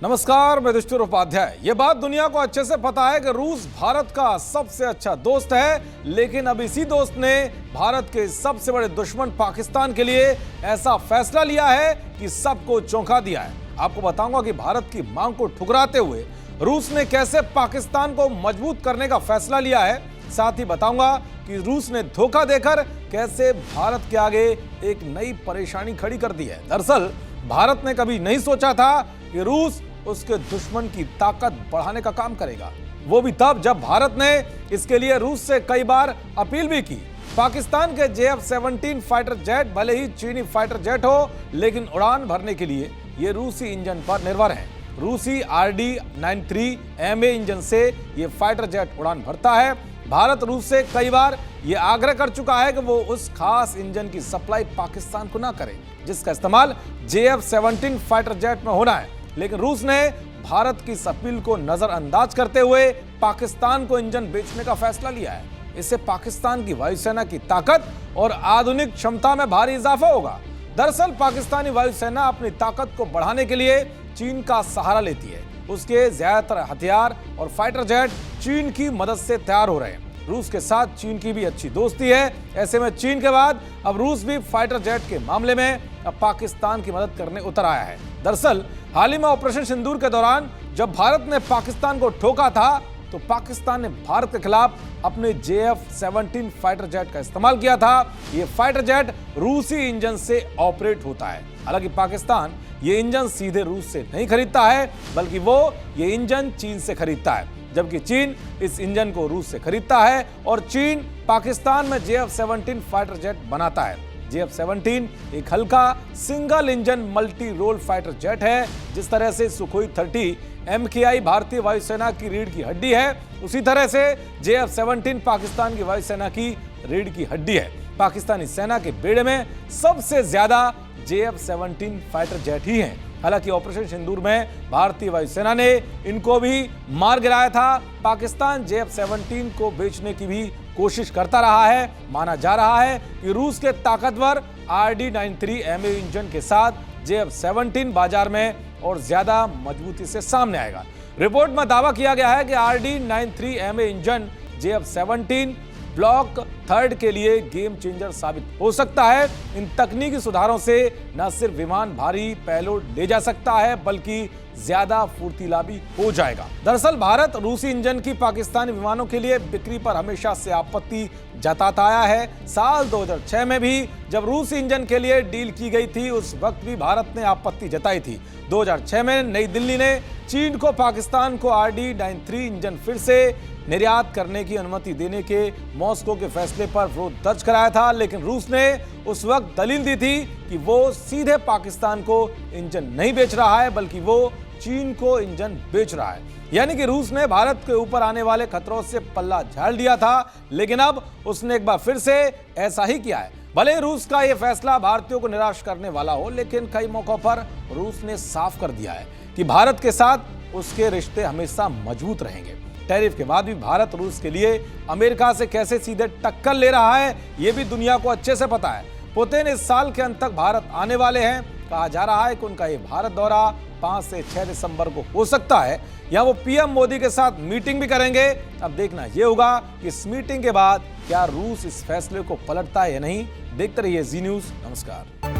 नमस्कार, मैं युधिष्ठिर उपाध्याय। ये बात दुनिया को अच्छे से पता है कि रूस भारत का सबसे अच्छा दोस्त है, लेकिन अब इसी दोस्त ने भारत के सबसे बड़े दुश्मन पाकिस्तान के लिए ऐसा फैसला लिया है कि सबको चौंका दिया है। आपको बताऊंगा कि भारत की मांग को ठुकराते हुए रूस ने कैसे पाकिस्तान को मजबूत करने का फैसला लिया है। साथ ही बताऊंगा कि रूस ने धोखा देकर कैसे भारत के आगे एक नई परेशानी खड़ी कर दी है। दरअसल भारत ने कभी नहीं सोचा था कि रूस उसके दुश्मन की ताकत बढ़ाने का काम करेगा, वो भी तब जब भारत ने इसके लिए रूस से कई बार अपील भी की। पाकिस्तान के JF-17 फाइटर जेट भले ही चीनी फाइटर जेट हो, लेकिन उड़ान भरने के लिए ये रूसी इंजन पर निर्भर है। रूसी RD-93MA इंजन से ये फाइटर जेट उड़ान भरता है। भारत रूस से कई बार ये आग्रह कर चुका है कि वो उस खास इंजन की सप्लाई पाकिस्तान को ना करे जिसका इस्तेमाल JF-17 फाइटर जेट में होना है, लेकिन रूस ने भारत की इस अपील को नजरअंदाज करते हुए पाकिस्तान को इंजन बेचने का फैसला लिया है। इससे पाकिस्तान की वायुसेना की ताकत और आधुनिक क्षमता में भारी इजाफा होगा। दरअसल पाकिस्तानी वायुसेना अपनी ताकत को बढ़ाने के लिए चीन का सहारा लेती है। उसके ज्यादातर हथियार और फाइटर जेट चीन की मदद से तैयार हो रहे हैं। रूस के साथ चीन की भी अच्छी दोस्ती है। ऐसे में चीन के बाद अब रूस भी फाइटर जेट के मामले में अब पाकिस्तान की मदद करने उतर आया है। दरअसल हाल ही में ऑपरेशन सिंदूर के दौरान जब भारत ने पाकिस्तान को ठोका था, तो पाकिस्तान ने भारत के खिलाफ अपने JF-17 फाइटर जेट का इस्तेमाल किया था। ये फाइटर जेट रूसी इंजन से ऑपरेट होता है। हालांकि पाकिस्तान ये इंजन सीधे रूस से नहीं खरीदता है, बल्कि वो ये इंजन चीन से खरीदता है, जबकि चीन इस इंजन को रूस से खरीदता है और चीन पाकिस्तान में JF-17 फाइटर जेट बनाता है। JF-17 एक हल्का single engine multi role fighter jet है। जिस तरह से सुखोई 30 MKI भारतीय वायुसेना की रीढ़ की हड्डी है, उसी तरह से JF-17 पाकिस्तान की वायुसेना की रीढ़ की हड्डी है। पाकिस्तानी सेना के बेड़े में सबसे ज्यादा JF-17 फाइटर जेट ही हैं। हालांकि ऑपरेशन सिंदूर में भारतीय वायुसेना ने इनको भी मार गिराया था। पाकिस्तान JF-17 को बेचने की भी कोशिश करता रहा है। माना जा रहा है कि रूस के ताकतवर RD-93MA इंजन के साथ JF-17 बाजार में और ज्यादा मजबूती से सामने आएगा। रिपोर्ट में दावा किया गया है कि RD-93MA इंजन JF-17 ब्लॉक 3 के लिए गेम चेंजर साबित हो सकता है। इन तकनीकी सुधारों से न सिर्फ विमान भारी पेलोड ले जा सकता है, बल्कि ज्यादा फुर्तीला भी हो जाएगा। दरअसल भारत रूसी इंजन की पाकिस्तानी विमानों के लिए बिक्री पर हमेशा से आपत्ति जताता आया है। साल 2006 में भी जब रूसी इंजन के लिए डील की गई थी, उस वक्त भी भारत ने आपत्ति जताई थी। 2006 में नई दिल्ली ने चीन को पाकिस्तान को RD-93 इंजन फिर से निर्यात करने की अनुमति देने के मॉस्को के फैसले पर विरोध दर्ज कराया था, लेकिन रूस ने उस वक्त दलील दी थी कि वो सीधे पाकिस्तान को इंजन नहीं बेच रहा है, बल्कि वो चीन को इंजन बेच रहा है। यानी कि रूस ने भारत के ऊपर आने वाले खतरों से पल्ला झाड़ दिया था, लेकिन अब उसने एक बार फिर से ऐसा ही किया है। भले रूस का यह फैसला भारतीयों को निराश करने वाला हो, लेकिन कई मौकों पर रूस ने साफ कर दिया है कि भारत के साथ उसके रिश्ते हमेशा मजबूत रहेंगे। टैरिफ के बाद भी भारत रूस के लिए अमेरिका से कैसे सीधे टक्कर ले रहा है, यह भी दुनिया को अच्छे से पता है। पुतिन इस साल के अंत तक भारत आने वाले हैं। कहा जा रहा है कि उनका ये भारत दौरा 5 से 6 दिसंबर को हो सकता है, या वो PM मोदी के साथ मीटिंग भी करेंगे। अब देखना यह होगा कि इस मीटिंग के बाद क्या रूस इस फैसले को पलटता है या नहीं। देखते रहिए जी न्यूज़। नमस्कार।